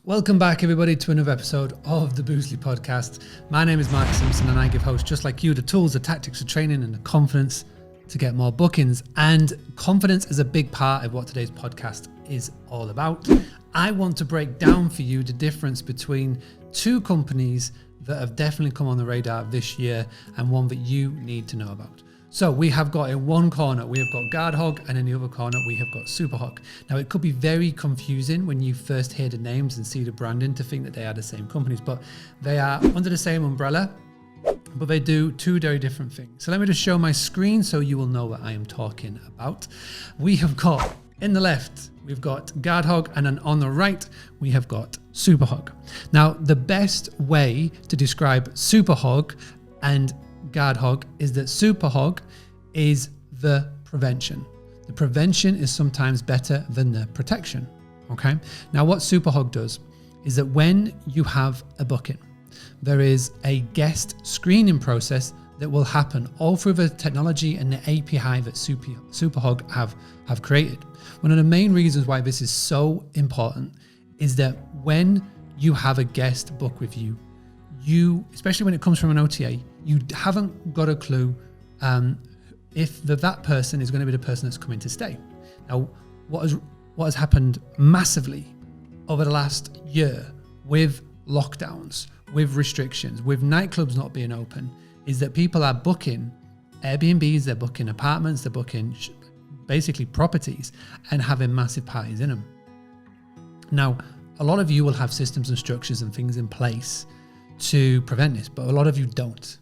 Welcome back, everybody, to another episode of the Boostly Podcast. My name is Mark Simpson, and I give hosts just like you the tools, the tactics, the training, and the confidence to get more bookings. And confidence is a big part of what today's podcast is all about. I want to break down for you the difference between two companies that have definitely come on the radar this year and one that you need to know about. So we have got in one corner, we have got Guardhog, and in the other corner, we have got Superhog. Now, it could be very confusing when you first hear the names and see the branding to think that they are the same companies, but they are under the same umbrella, but they do two very different things. So let me just show my screen so you will know what I am talking about. We have got, in the left, we've got Guardhog, and then on the right, we have got Superhog. Now, the best way to describe Superhog and Guardhog is that Superhog is the prevention. The prevention is sometimes better than the protection. Okay. Now, what Superhog does is that when you have a booking, there is a guest screening process that will happen all through the technology and the API that Superhog have created. One of the main reasons why this is so important is that when you have a guest book with you, especially when it comes from an OTA, you haven't got a clue if that person is going to be the person that's coming to stay. Now, what has happened massively over the last year with lockdowns, with restrictions, with nightclubs not being open, is that people are booking Airbnbs, they're booking apartments, they're booking basically properties and having massive parties in them. Now, a lot of you will have systems and structures and things in place to prevent this, but a lot of you don't.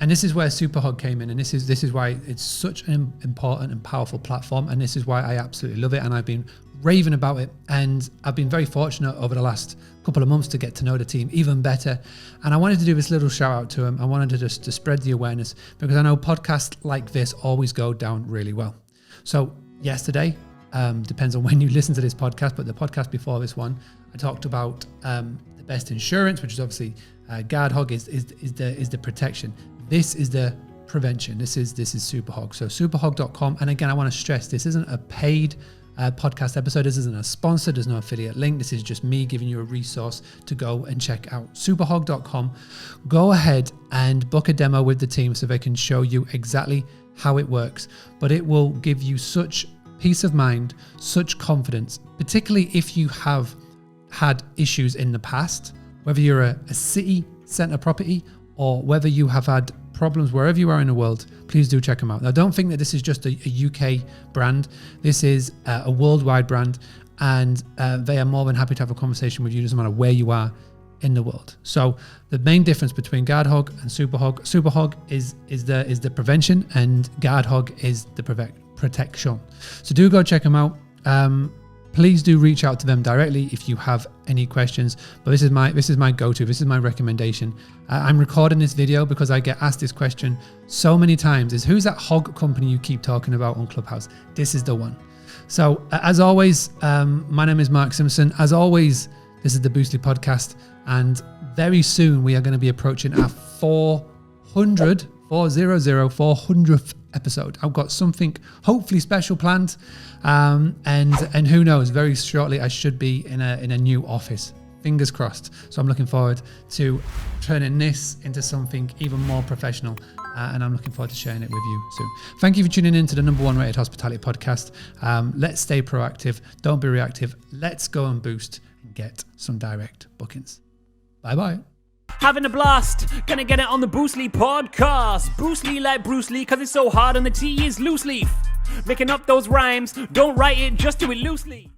And this is where Superhog came in, and this is why it's such an important and powerful platform, and this is why I absolutely love it, and I've been raving about it, and I've been very fortunate over the last couple of months to get to know the team even better. And I wanted to do this little shout out to them. I wanted to spread the awareness, because I know podcasts like this always go down really well. So yesterday, depends on when you listen to this podcast, but the podcast before this one, I talked about the best insurance, which is obviously Guardhog is the protection. This is the prevention. This is Superhog. So superhog.com. And again, I want to stress, this isn't a paid podcast episode. This isn't a sponsor. There's no affiliate link. This is just me giving you a resource to go and check out. Superhog.com. Go ahead and book a demo with the team so they can show you exactly how it works. But it will give you such peace of mind, such confidence, particularly if you have had issues in the past, whether you're a city centre property or whether you have had problems wherever you are in the world. Please do check them out. Now, don't think that this is just a UK brand. This is a worldwide brand, and they are more than happy to have a conversation with you, doesn't matter where you are in the world. So the main difference between Guardhog and Superhog is the prevention, and Guardhog is the protection. So do go check them out. Please do reach out to them directly if you have any questions. But this is my go-to. This is my recommendation. I'm recording this video because I get asked this question so many times: is who's that hog company you keep talking about on Clubhouse? This is the one. So as always, my name is Mark Simpson. As always, this is the Boostly Podcast, and very soon we are going to be approaching our 400th episode. I've got something hopefully special planned, and who knows, very shortly I should be in a new office. Fingers crossed. So I'm looking forward to turning this into something even more professional, and I'm looking forward to sharing it with you soon. Thank you for tuning in to the #1 rated hospitality podcast. Let's stay proactive, don't be reactive. Let's go and boost and get some direct bookings. Bye. Having a blast, gonna get it on the Boostly Podcast. Boostly like Bruce Lee, cause it's so hard and the T is loose leaf. Making up those rhymes, don't write it, just do it loosely.